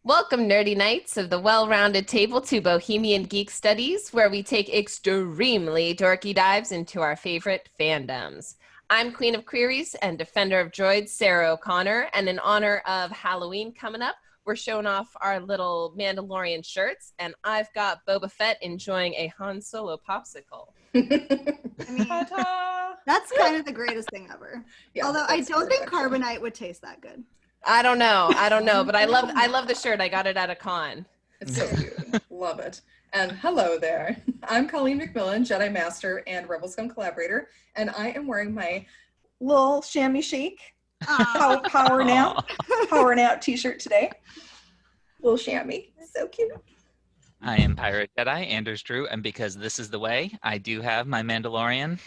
Welcome, nerdy knights of the well-rounded table to Bohemian Geek Studies, where we take extremely dorky dives into our favorite fandoms. I'm Queen of Queries and Defender of Droids, Sara O'Connor, and in honor of Halloween coming up, we're showing off our little Mandalorian shirts, and I've got Boba Fett enjoying a Han Solo popsicle. I mean, that's kind of the greatest thing ever. Yeah, although I don't think carbonite would taste that good. I don't know, but I love the shirt. I got it at a con. It's so cute. Love it. And hello there. I'm Colleen McMillan, Jedi Master and Rebel Scum collaborator, and I am wearing my little chamois chic powering out t-shirt today. Little chamois. So cute. I am Pirate Jedi Anders Drew, and because this is the way, I do have my Mandalorian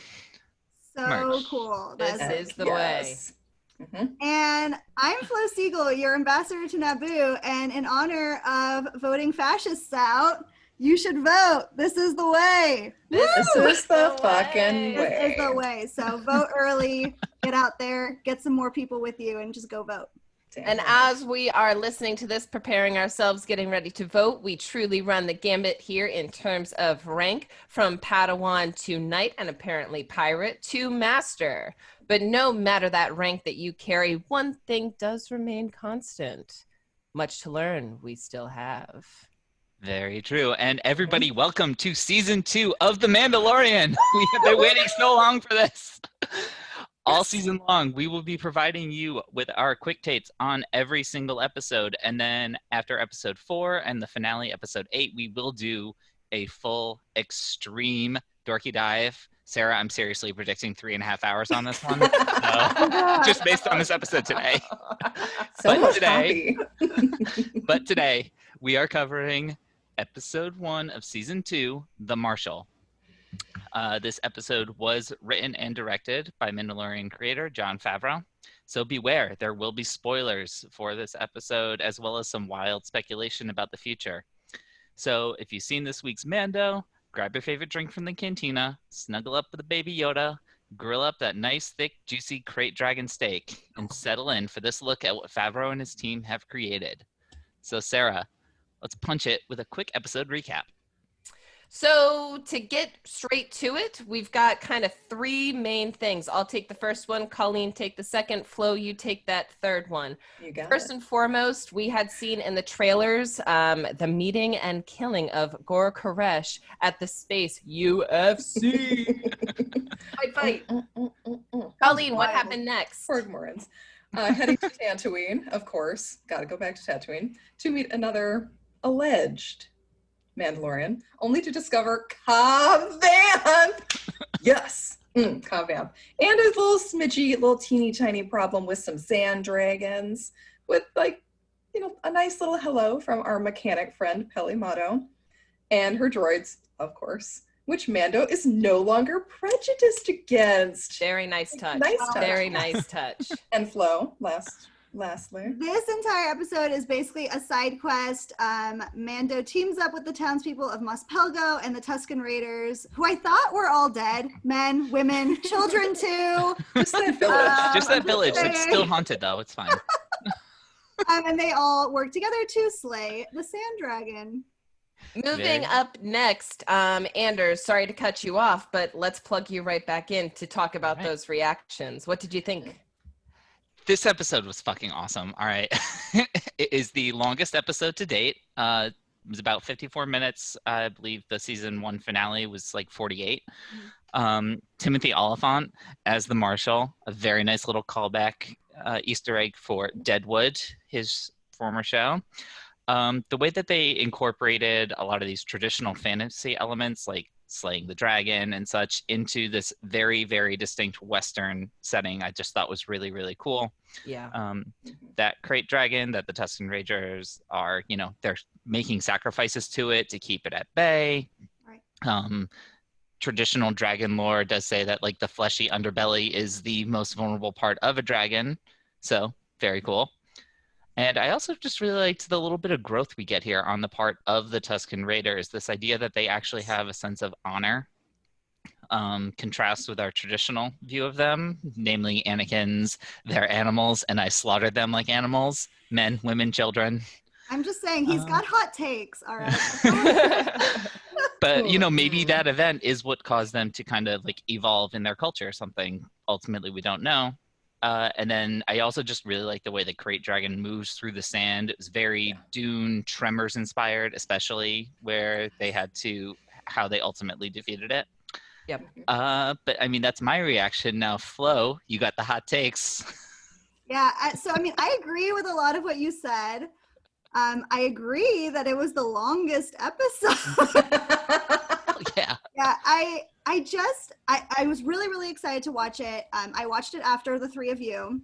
merch. Cool. This is the way. Mm-hmm. And I'm Flo Siegel, your ambassador to Naboo, and in honor of voting fascists out, you should vote. This is the way. This is the fucking way. This is the way. So vote early, get out there, get some more people with you, and just go vote. And as we are listening to this, preparing ourselves, getting ready to vote, we truly run the gambit here in terms of rank, from Padawan to Knight, and apparently Pirate to Master. But no matter that rank that you carry, one thing does remain constant. Much to learn, we still have. Very true. And everybody, welcome to Season 2 of The Mandalorian. We have been waiting so long for this. All season long, we will be providing you with our quick takes on every single episode. And then after episode 4 and the finale, episode 8, we will do a full extreme dorky dive. Sara, I'm seriously predicting 3.5 hours on this one. Just based on this episode today. But today, we are covering episode 1 of season 2, The Marshal. This episode was written and directed by Mandalorian creator Jon Favreau. So beware, there will be spoilers for this episode, as well as some wild speculation about the future. So if you've seen this week's Mando, grab your favorite drink from the cantina, snuggle up with a baby Yoda, grill up that nice, thick, juicy crate dragon steak, and settle in for this look at what Favreau and his team have created. So Sara, let's punch it with a quick episode recap. So to get straight to it, we've got kind of 3 main things. I'll take the first one, Colleen take the second, Flo, you take that third one. First and foremost, we had seen in the trailers the meeting and killing of Gore Koresh at the Space UFC. Fight. Colleen, what happened next? For Gomorians. Heading to Tatooine, of course. Gotta go back to Tatooine to meet another alleged Mandalorian, only to discover Cobb Vanth. Yes, Cobb Vanth. And a little smidgy, little teeny tiny problem with some Xan dragons, with a nice little hello from our mechanic friend Peli Motto, and her droids, of course, which Mando is no longer prejudiced against. Very nice touch. Very nice touch. And Flo, lastly, this entire episode is basically a side quest. Mando teams up with the townspeople of Mos Pelgo and the Tusken Raiders, who I thought were all dead. Men, women, children too. Just that village. Just that village. It's still haunted though. It's fine. And they all work together to slay the sand dragon. Moving up next, Anders, sorry to cut you off, but let's plug you right back in to talk about those reactions. What did you think? This episode was fucking awesome. All right. It is the longest episode to date. It was about 54 minutes. I believe the season 1 finale was like 48. Timothy Oliphant as the Marshal, a very nice little callback Easter egg for Deadwood, his former show. The way that they incorporated a lot of these traditional fantasy elements, like slaying the dragon and such, into this very, very distinct Western setting, I just thought was really, really cool. Yeah. That crate dragon that the Tusken Raiders are, they're making sacrifices to it to keep it at bay. Right. Traditional dragon lore does say that the fleshy underbelly is the most vulnerable part of a dragon. So very cool. And I also just really liked the little bit of growth we get here on the part of the Tusken Raiders. This idea that they actually have a sense of honor, contrasts with our traditional view of them, namely Anakin's, they're animals, and I slaughtered them like animals, men, women, children. I'm just saying he's got hot takes, all right? But, you know, maybe that event is what caused them to kind of like evolve in their culture or something. Ultimately, we don't know. And then I also just really like the way the Krayt Dragon moves through the sand. It was very Dune Tremors inspired, especially where they had to, how they ultimately defeated it. Yep. But I mean, that's my reaction. Now, Flo, you got the hot takes. Yeah, so I mean, I agree with a lot of what you said. I agree that it was the longest episode. Yeah. Yeah, I was really, really excited to watch it. I watched it after the three of you,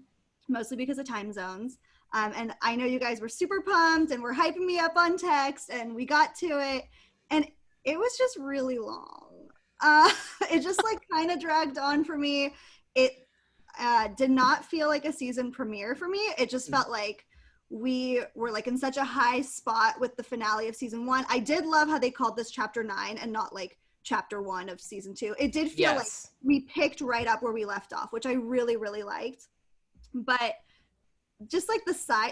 mostly because of time zones. And I know you guys were super pumped and were hyping me up on text, and we got to it. And it was just really long. It just like kind of dragged on for me. It did not feel like a season premiere for me. It just felt like we were like in such a high spot with the finale of season 1. I did love how they called this chapter 9 and not like chapter 1 of season 2. It did feel like we picked right up where we left off, which I really, really liked. But just like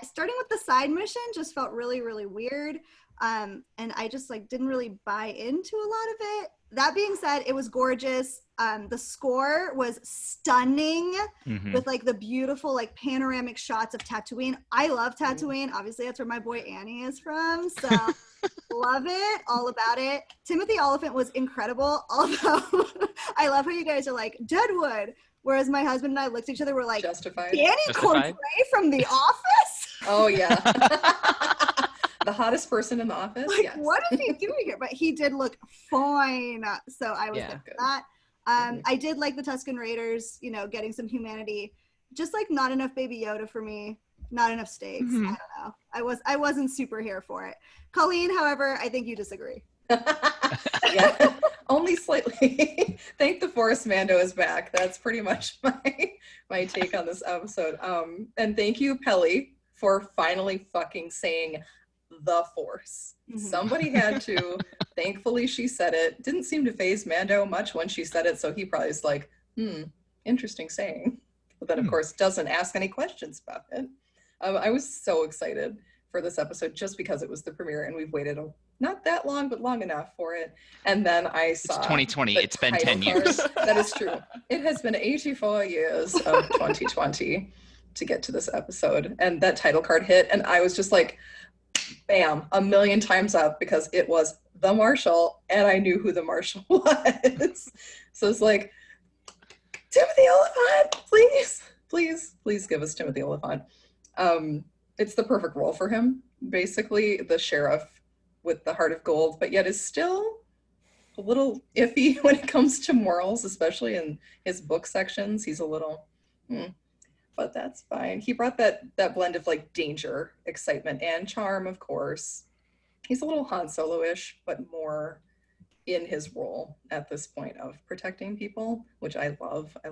starting with the side mission just felt really, really weird. And I just like didn't really buy into a lot of it. That being said, it was gorgeous. The score was stunning with like the beautiful like panoramic shots of Tatooine. I love Tatooine. Obviously, that's where my boy Annie is from. So love it, all about it. Timothy Oliphant was incredible. Although I love how you guys are like Deadwood, whereas my husband and I looked at each other. We're like, Justified. Danny Cordray from The Office. Oh yeah. The hottest person in the office. Like, yes. what is he doing here? But he did look fine. So I was there for that. I did like the Tusken Raiders, you know, getting some humanity. Just like not enough Baby Yoda for me. Not enough stakes. I don't know. I wasn't super here for it. Colleen, however, I think you disagree. Yeah, only slightly. Thank the Force Mando is back. That's pretty much my take on this episode. And thank you, Pelly, for finally fucking saying the Force. Somebody had to. Thankfully, she said it. Didn't seem to faze Mando much when she said it, so he probably is like, interesting saying. But then, of course, doesn't ask any questions about it. I was so excited for this episode just because it was the premiere, and we've waited not that long, but long enough for it. And then I saw it's 2020. It's been 10 years. That is true. It has been 84 years of 2020 to get to this episode. And that title card hit, and I was just like, bam, a million times up, because it was the Marshal, and I knew who the Marshal was. So it's like, Timothy Oliphant, please give us Timothy Oliphant. It's the perfect role for him, basically the sheriff with the heart of gold, but yet is still a little iffy when it comes to morals, especially in his book sections. He's a little, but that's fine. He brought that blend of like danger, excitement, and charm, of course. He's a little Han Solo-ish, but more in his role at this point of protecting people, which I love. I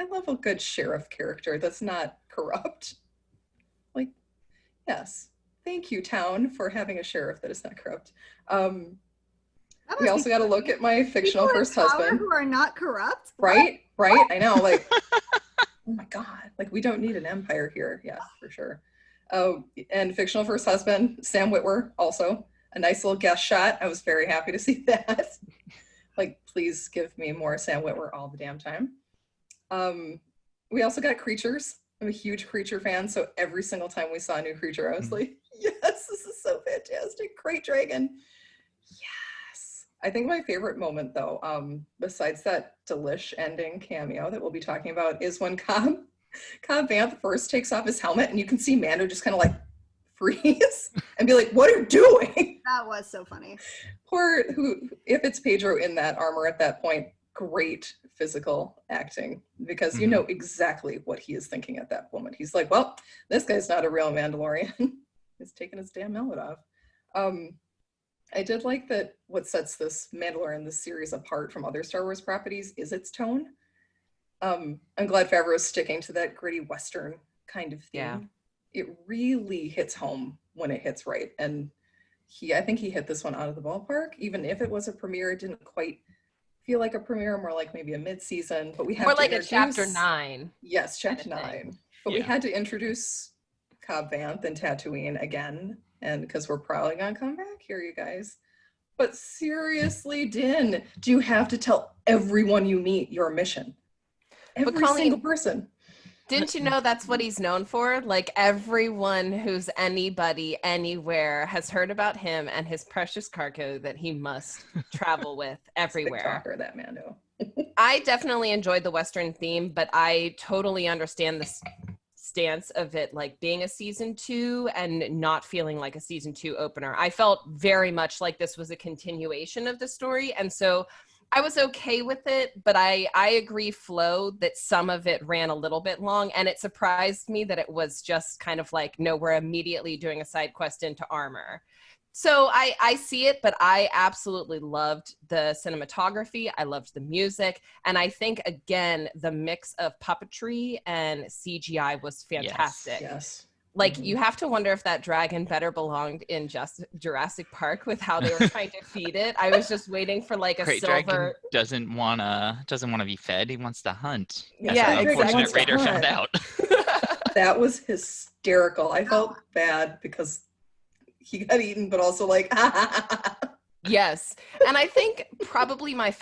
love a good sheriff character that's not corrupt. Like, yes. Thank you, town, for having a sheriff that is not corrupt. We also got to look at my fictional first husband. Who are not corrupt? Right? I know, like, oh my God, like we don't need an empire here. Yeah, for sure. And fictional first husband, Sam Witwer, also a nice little guest shot. I was very happy to see that. Like, please give me more Sam Witwer all the damn time. We also got creatures. I'm a huge creature fan, so every single time we saw a new creature, I was like, yes, this is so fantastic. Krayt Dragon. Yes. I think my favorite moment, though, besides that delish ending cameo that we'll be talking about, is when Cobb Vanth first takes off his helmet, and you can see Mando just kind of like freeze and be like, what are you doing? That was so funny. If it's Pedro in that armor at that point, great physical acting, because you know exactly what he is thinking at that moment. He's like, well, this guy's not a real Mandalorian. He's taking his damn helmet off. I did like that what sets this Mandalorian, this series, apart from other Star Wars properties is its tone. I'm glad Favreau is sticking to that gritty Western kind of theme. Yeah. It really hits home when it hits right. And I think he hit this one out of the ballpark. Even if it was a premiere, it didn't quite feel like a premiere, more like maybe a mid-season. But we have more to like a chapter 9. Yes, chapter 9. But we had to introduce Cobb Vanth and Tatooine again and because we're probably gonna come back here, you guys. But seriously, Din, do you have to tell everyone you meet your mission? Every single person. Didn't you know that's what he's known for? Like, everyone who's anybody anywhere has heard about him and his precious cargo that he must travel with everywhere. Talker, that Mando. I definitely enjoyed the Western theme, but I totally understand the stance of it like being a season 2 and not feeling like a season 2 opener. I felt very much like this was a continuation of the story, and so I was okay with it, but I agree, Flo, that some of it ran a little bit long, and it surprised me that it was just kind of like, no, we're immediately doing a side quest into armor. So I see it, but I absolutely loved the cinematography. I loved the music. And I think, again, the mix of puppetry and CGI was fantastic. Yes. Like, you have to wonder if that dragon better belonged in just Jurassic Park with how they were trying to feed it. I was just waiting for like a Great silver. Dragon doesn't wanna be fed. He wants to hunt. Yeah, As an unfortunate raider found out. That was hysterical. I felt bad because he got eaten, but also like, Yes. And I think probably my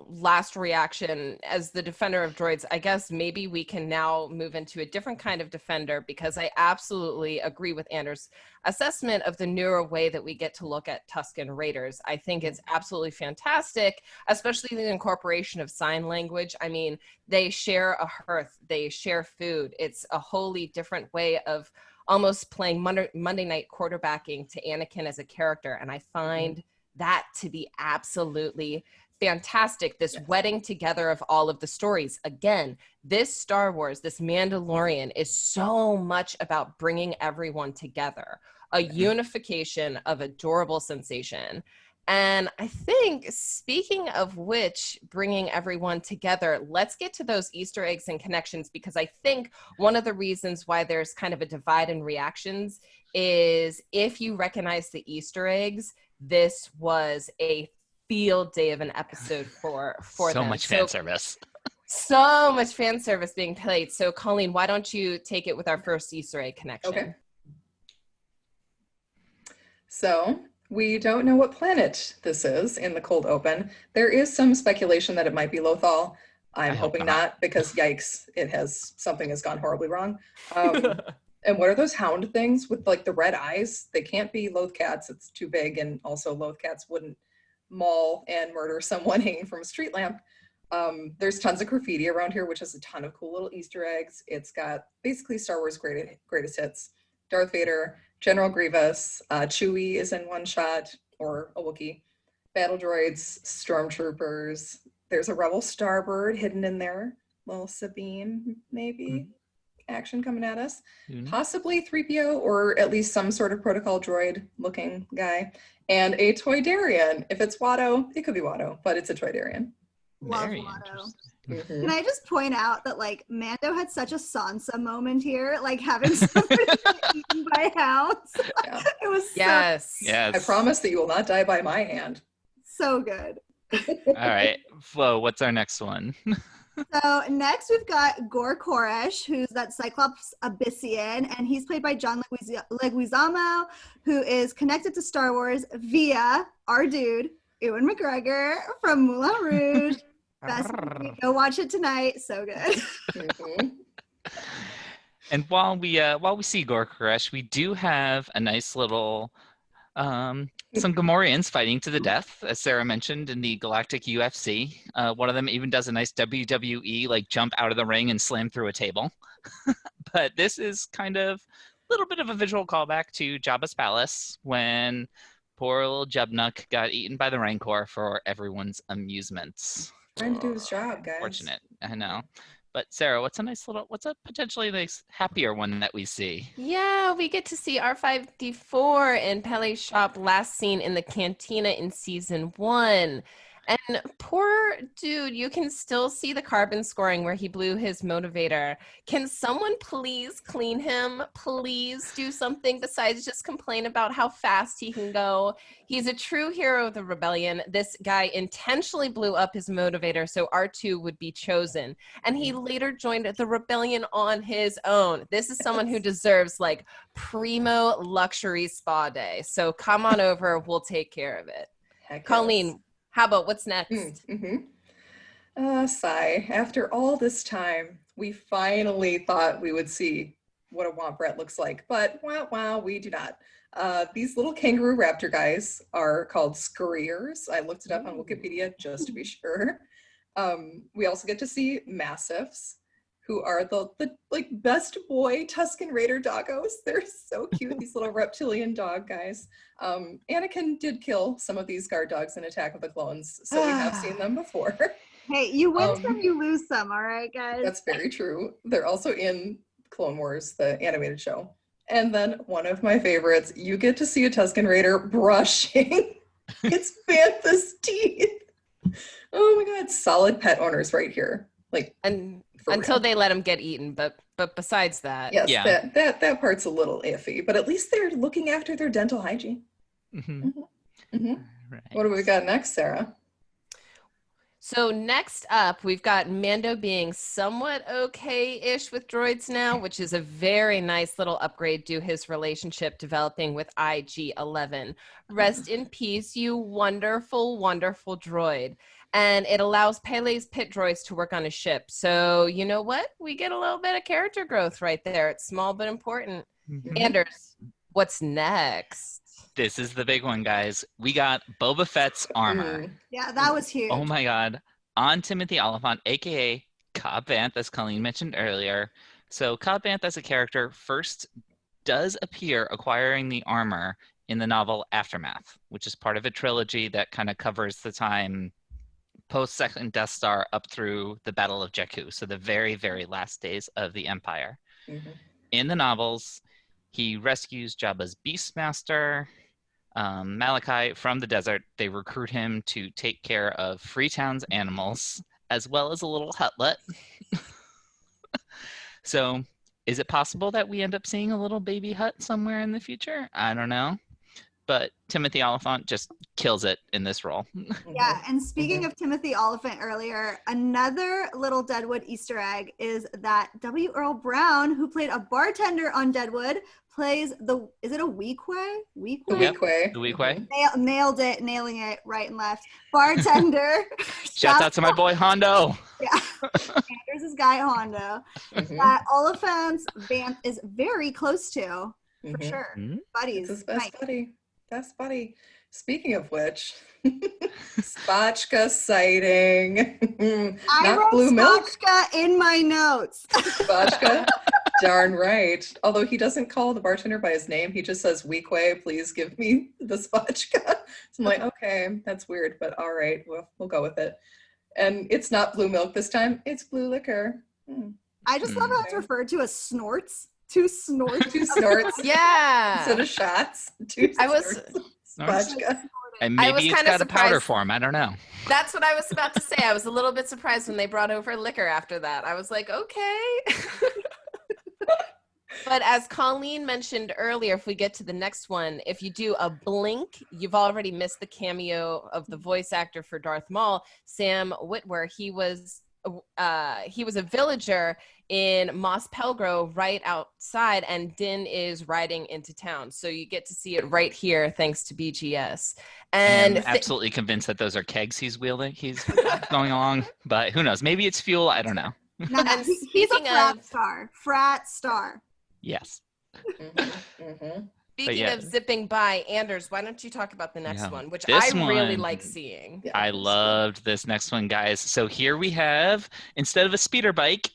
last reaction as the defender of droids, I guess maybe we can now move into a different kind of defender, because I absolutely agree with Anders' assessment of the newer way that we get to look at Tusken Raiders. I think it's absolutely fantastic, especially the incorporation of sign language. I mean, they share a hearth, they share food. It's a wholly different way of almost playing Monday night quarterbacking to Anakin as a character. And I find that to be absolutely fantastic. This wedding together of all of the stories. Again, this Star Wars, this Mandalorian is so much about bringing everyone together, a unification of adorable sensation. And I think, speaking of which, bringing everyone together, let's get to those Easter eggs and connections, because I think one of the reasons why there's kind of a divide in reactions is if you recognize the Easter eggs, this was a field day of an episode for them. So much fan service. So much fan service being played. So, Colleen, why don't you take it with our first Easter egg connection? Okay. So, we don't know what planet this is in the cold open. There is some speculation that it might be Lothal. I'm hoping not, because yikes, something has gone horribly wrong. And what are those hound things with like the red eyes? They can't be Loth cats. It's too big. And also Loth cats wouldn't maul and murder someone hanging from a street lamp. There's tons of graffiti around here, which has a ton of cool little Easter eggs. It's got basically Star Wars greatest hits. Darth Vader, General Grievous, Chewie is in one shot, or a Wookiee. Battle droids, stormtroopers. There's a Rebel Starbird hidden in there. Little Sabine, maybe. Action coming at us. Possibly 3PO, or at least some sort of protocol droid looking guy. And a Toydarian. If it's Watto, it could be Watto, but it's a Toydarian. Love Watto. Can I just point out that like Mando had such a Sansa moment here, like having somebody eaten by hounds. Yeah. It was yes. I promise that you will not die by my hand. So good. All right, Flo, what's our next one? So next we've got Gore Koresh, who's that Cyclops Abyssian, and he's played by John Leguizamo, who is connected to Star Wars via our dude, Ewan McGregor from Moulin Rouge. Best movie. Go watch it tonight. So good. And while we see Gore Koresh, we do have a nice little some Gomorians fighting to the death, as Sara mentioned in the Galactic UFC. One of them even does a nice WWE like jump out of the ring and slam through a table. But this is kind of a little bit of a visual callback to Jabba's palace when poor little Jubnuk got eaten by the Rancor for everyone's amusements. Trying to do his job, guys. Fortunate, I know. But Sara, what's a potentially nice, happier one that we see? Yeah, we get to see R5-D4 in Pele's shop, last seen in the cantina in season 1. And poor dude, you can still see the carbon scoring where he blew his motivator. Can someone please clean him? Please do something besides just complain about how fast he can go. He's a true hero of the rebellion. This guy intentionally blew up his motivator so R2 would be chosen. And he later joined the rebellion on his own. This is someone who deserves like primo luxury spa day. So come on over, we'll take care of it. Heck Colleen, yes. how about what's next? Sigh. After all this time, we finally thought we would see what a Womp Rat looks like, but wow, we do not. These little kangaroo raptor guys are called scurriers. I looked it up on Wikipedia just to be sure. We also get to see mastiffs, who are the like best boy Tusken Raider doggos. They're so cute, these little reptilian dog guys. Anakin did kill some of these guard dogs in Attack of the Clones, so we have seen them before. Hey, you win some, you lose some, all right, guys? That's very true. They're also in Clone Wars, the animated show. And then one of my favorites, you get to see a Tusken Raider brushing its Bantha's teeth. Oh my God, solid pet owners right here. Like, And until they let him get eaten, but besides that, yes, Yeah. that part's a little iffy, but at least they're looking after their dental hygiene. Right. What do we got next, Sarah? So next up, we've got Mando being somewhat okay-ish with droids now, which is a very nice little upgrade to his relationship developing with IG-11. Rest in peace, you wonderful, wonderful droid. And it allows Pele's pit droids to work on his ship. So you know what? We get a little bit of character growth right there. It's small but important. Anders, what's next? This is the big one, guys. We got Boba Fett's armor. Yeah, that was huge. Oh my God. On Timothy Oliphant, aka Cobb Vanth, as Colleen mentioned earlier. So Cobb Vanth as a character first does appear acquiring the armor in the novel Aftermath, which is part of a trilogy that kind of covers the time post-Second Death Star up through the Battle of Jakku, so the very, very last days of the Empire. In the novels, he rescues Jabba's Beastmaster, Malachi, from the desert. They recruit him to take care of Freetown's animals, as well as a little hutlet. So, is it possible that we end up seeing a little baby hut somewhere in the future? I don't know. But Timothy Oliphant just kills it in this role. Yeah, and speaking of Timothy Oliphant earlier, another little Deadwood Easter egg is that W. Earl Brown, who played a bartender on Deadwood, plays the, is it a Weequay? The Weequay. The Weequay. Nailed it, nailing it right and left. Bartender. Shout out to my boy Hondo. Yeah, Anders' guy Hondo. That Oliphant's Vanth is very close to, for sure. Buddies. It's his best buddy. Best buddy. Speaking of which, Spotchka sighting. I wrote blue milk. Spotchka in my notes. Spotchka. Darn right. Although he doesn't call the bartender by his name, he just says, Weequay, please give me the Spotchka. So I'm like, okay, that's weird, but all right, we'll go with it. And it's not blue milk this time, it's blue liquor. I just love how it's referred to as snorts. Two snorts. Two snorts. Yeah. Instead of shots. Two snorts. Spotchka. And maybe it's got a powder form. I don't know. That's what I was about to say. I was a little bit surprised when they brought over liquor after that. I was like, okay. But as Colleen mentioned earlier, if we get to the next one, if you do a blink, you've already missed the cameo of the voice actor for Darth Maul, Sam Witwer. He was a villager in Mos Pelgro right outside, and Din is riding into town. So you get to see it right here thanks to BGS. And I'm absolutely convinced that those are kegs he's wielding. He's going along, but who knows? Maybe it's fuel. I don't know. No, And he's a frat star. Yes. Speaking of zipping by, Anders, why don't you talk about the next one, which This I really one- like seeing. Yeah, I loved this next one, guys. So here we have, instead of a speeder bike,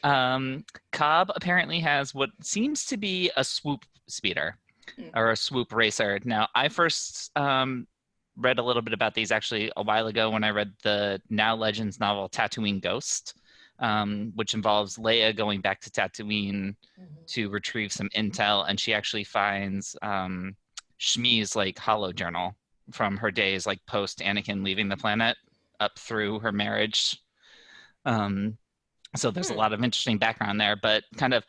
Cobb apparently has what seems to be a swoop speeder or a swoop racer. Now, I first read a little bit about these actually a while ago when I read the Now Legends novel Tatooine Ghost, which involves Leia going back to Tatooine to retrieve some intel, and she actually finds Shmi's like hollow journal from her days like post Anakin leaving the planet up through her marriage. So there's a lot of interesting background there, but kind of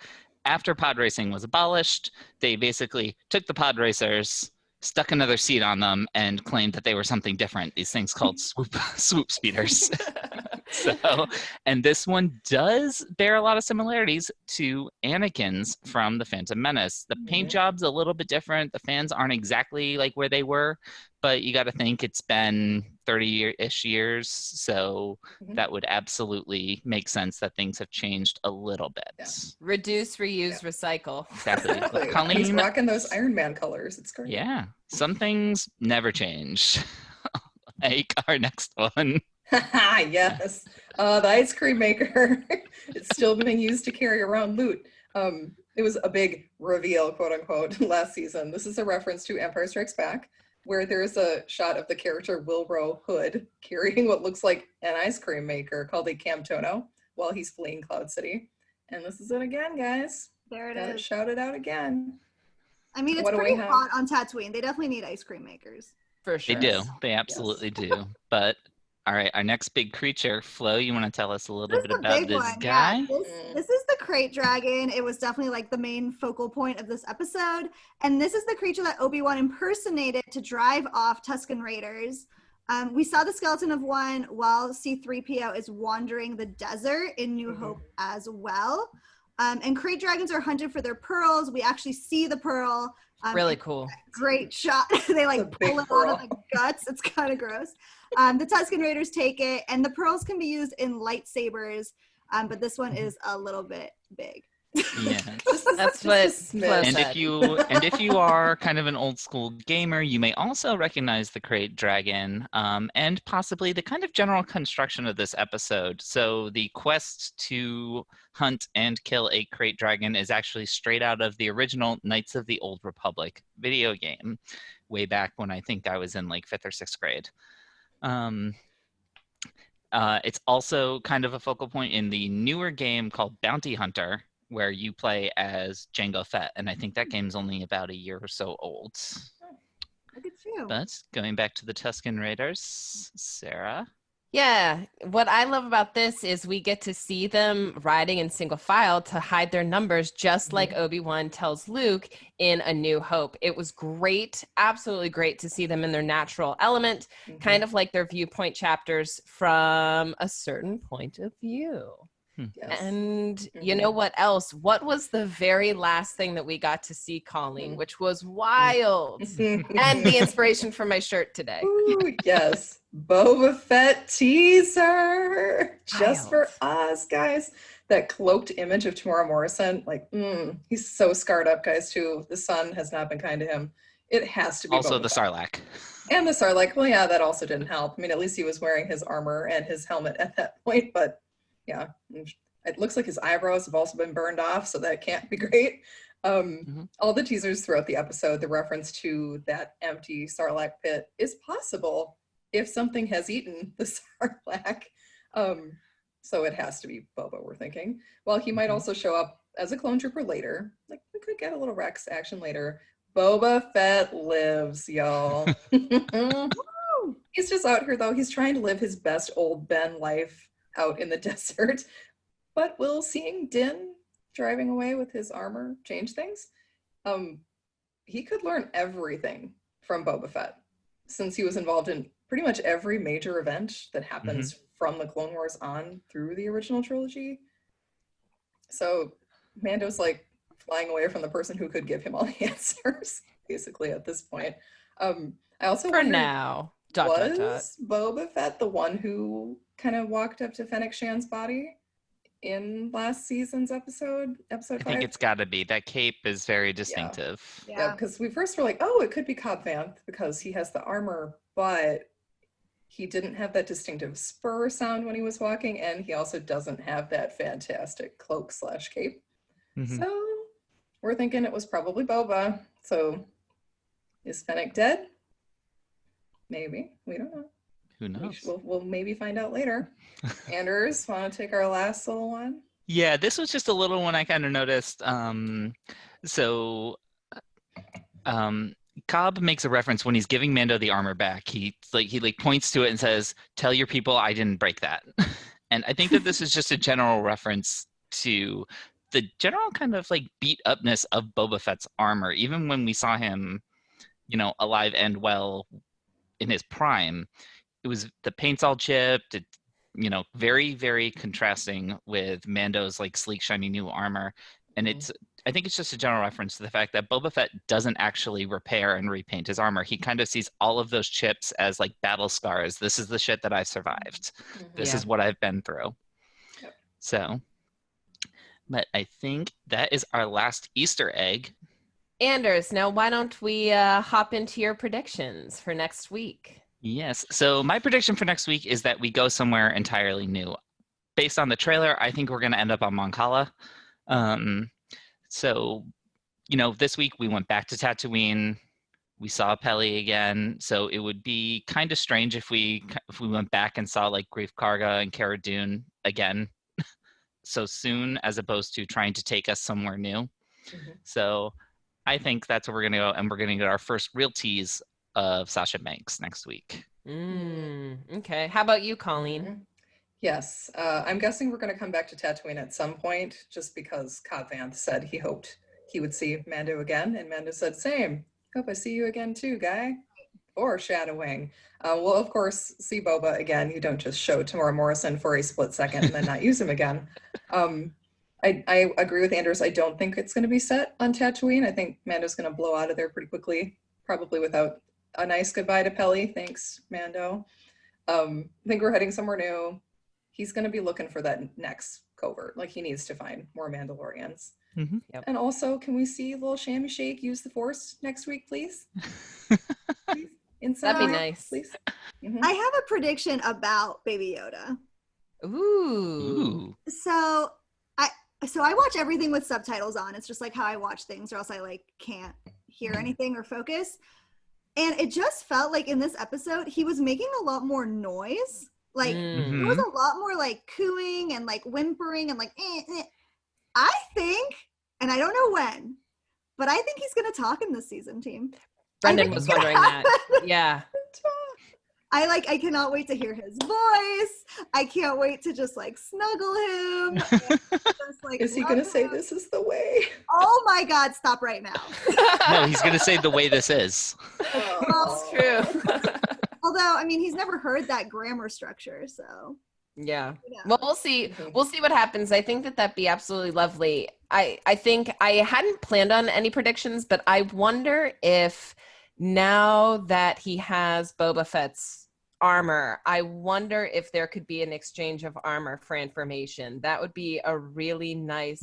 after pod racing was abolished, they basically took the pod racers, stuck another seat on them, and claimed that they were something different. These things called swoop speeders. And this one does bear a lot of similarities to Anakin's from The Phantom Menace. The paint job's a little bit different. The fans aren't exactly like where they were, but you got to think it's been 30-ish years, so that would absolutely make sense that things have changed a little bit. Yeah. Reduce, reuse, recycle. Exactly. Colleen, he's rocking those Iron Man colors. It's great. Yeah, some things never change. Like our next one. Yes, the ice cream maker. It's still being used to carry around loot. It was a big reveal, quote unquote, last season. This is a reference to Empire Strikes Back, where there's a shot of the character Wilwer Hood carrying what looks like an ice cream maker called a Camtono while he's fleeing Cloud City. And this is it again, guys. There it is. Shout it out again. I mean, it's pretty hot on Tatooine. They definitely need ice cream makers. For sure. They do. They absolutely do. But all right, our next big creature, Flo, you want to tell us a little bit about this guy? Yeah, this is the crate dragon. It was definitely like the main focal point of this episode. And this is the creature that Obi-Wan impersonated to drive off Tusken Raiders. We saw the skeleton of one while C-3PO is wandering the desert in New Hope as well. And crate dragons are hunted for their pearls. We actually see the pearl. Really cool. Great shot. They like pull it out of the guts. It's kind of gross. The Tusken Raiders take it, and the pearls can be used in lightsabers, but this one is a little bit big. Yeah, that's what Flo and said. if you are kind of an old school gamer, you may also recognize the crate dragon, and possibly the kind of general construction of this episode. So the quest to hunt and kill a crate dragon is actually straight out of the original Knights of the Old Republic video game, way back when I think I was in like 5th or 6th grade. It's also kind of a focal point in the newer game called Bounty Hunter, where you play as Jango Fett, and I think that game's only about a year or so old. Look at you. But going back to the Tusken Raiders, Sarah? Yeah, what I love about this is we get to see them riding in single file to hide their numbers, just like Obi-Wan tells Luke in A New Hope. It was great, absolutely great to see them in their natural element, kind of like their viewpoint chapters from a certain point of view. Yes. And you know what else? What was the very last thing that we got to see, Colleen, which was wild? And the inspiration for my shirt today. Ooh, yes. Boba Fett teaser. Just for us, guys. That cloaked image of Tamora Morrison. Like, he's so scarred up, guys, too. The sun has not been kind to him. It has to be also Boba the Fett. Sarlacc. And the Sarlacc. Well, yeah, that also didn't help. I mean, at least he was wearing his armor and his helmet at that point, but yeah, it looks like his eyebrows have also been burned off, so that can't be great. All the teasers throughout the episode, the reference to that empty Sarlacc pit is possible if something has eaten the Sarlacc. So it has to be Boba, we're thinking. Well, he might also show up as a clone trooper later. Like, we could get a little Rex action later. Boba Fett lives, y'all. He's just out here, though. He's trying to live his best old Ben life out in the desert. But will seeing Din driving away with his armor change things? He could learn everything from Boba Fett, since he was involved in pretty much every major event that happens from the Clone Wars on through the original trilogy. So Mando's like flying away from the person who could give him all the answers, basically, at this point. I also for now, was Boba Fett the one who kind of walked up to Fennec Shan's body in last season's episode 5? I think it's got to be. That cape is very distinctive. Yeah, because we first were like, oh, it could be Cobb Vanth because he has the armor, but he didn't have that distinctive spur sound when he was walking, and he also doesn't have that fantastic cloak/cape. So we're thinking it was probably Boba. So is Fennec dead? Maybe. We don't know. Who knows? We'll maybe find out later. Anders, want to take our last little one? Yeah, this was just a little one I kind of noticed. Cobb makes a reference when he's giving Mando the armor back. He points to it and says, "Tell your people I didn't break that." And I think that this is just a general reference to the general kind of like beat upness of Boba Fett's armor. Even when we saw him, alive and well in his prime, the paint's all chipped. It, very, very contrasting with Mando's like sleek, shiny new armor. And I think it's just a general reference to the fact that Boba Fett doesn't actually repair and repaint his armor. He kind of sees all of those chips as like battle scars. This is the shit that I've survived. This is what I've been through. Yep. So, but I think that is our last Easter egg. Anders, now why don't we hop into your predictions for next week? Yes. So my prediction for next week is that we go somewhere entirely new. Based on the trailer, I think we're going to end up on Mon Cala. So, this week we went back to Tatooine. We saw Peli again. So it would be kind of strange if we went back and saw like Greef Karga and Cara Dune again so soon, as opposed to trying to take us somewhere new. So I think that's where we're going to go, and we're going to get our first real tease of Sasha Banks next week. Okay. How about you, Colleen? Yes, I'm guessing we're going to come back to Tatooine at some point, just because Cobb Vanth said he hoped he would see Mando again, and Mando said, "Same. Hope I see you again too, guy." Or shadowing. We'll of course see Boba again. You don't just show Tamora Morrison for a split second and then not use him again. I agree with Anders. I don't think it's going to be set on Tatooine. I think Mando's going to blow out of there pretty quickly, probably without a nice goodbye to Peli. Thanks, Mando. I think we're heading somewhere new. He's going to be looking for that next covert. Like, he needs to find more Mandalorians. Yep. And also, can we see little Shammy Shake use the Force next week, please? Please? Inside, that'd be nice. Please. I have a prediction about Baby Yoda. Ooh. So I watch everything with subtitles on. It's just like how I watch things, or else I like can't hear anything or focus. And it just felt like in this episode, he was making a lot more noise. Like, there was a lot more like cooing and like whimpering and like, I think, and I don't know when, but I think he's going to talk in this season, team. Brendan was wondering that. Yeah. I cannot wait to hear his voice. I can't wait to just like snuggle him. Just, like, is he going to say this is the way? Oh my God, stop right now. No, he's going to say the way this is. That's true. Although, I mean, he's never heard that grammar structure, so. Yeah. Well, we'll see. We'll see what happens. I think that'd be absolutely lovely. I think I hadn't planned on any predictions, but I wonder if now that he has Boba Fett's armor, I wonder if there could be an exchange of armor for information. That would be a really nice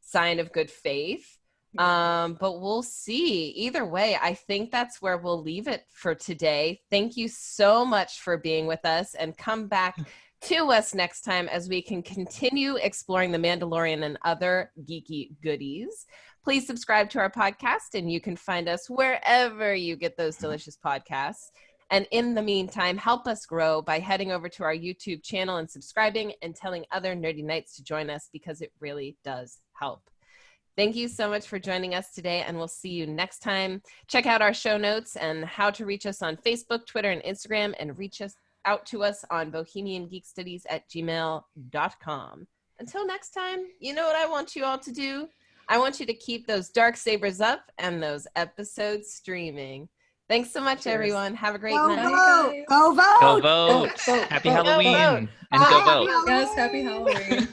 sign of good faith. But we'll see. Either way, I think that's where we'll leave it for today. Thank you so much for being with us, and come back to us next time as we can continue exploring the Mandalorian and other geeky goodies. Please subscribe to our podcast, and you can find us wherever you get those delicious podcasts. And in the meantime, help us grow by heading over to our YouTube channel and subscribing and telling other Nerdy Knights to join us, because it really does help. Thank you so much for joining us today, and we'll see you next time. Check out our show notes and how to reach us on Facebook, Twitter, and Instagram, and reach us out to us on bohemiangeekstudies@gmail.com. Until next time, you know what I want you all to do? I want you to keep those dark sabers up and those episodes streaming. Thanks so much, everyone. Have a great night. Go vote! Go vote! Happy Halloween! And go vote! Yes, happy Halloween.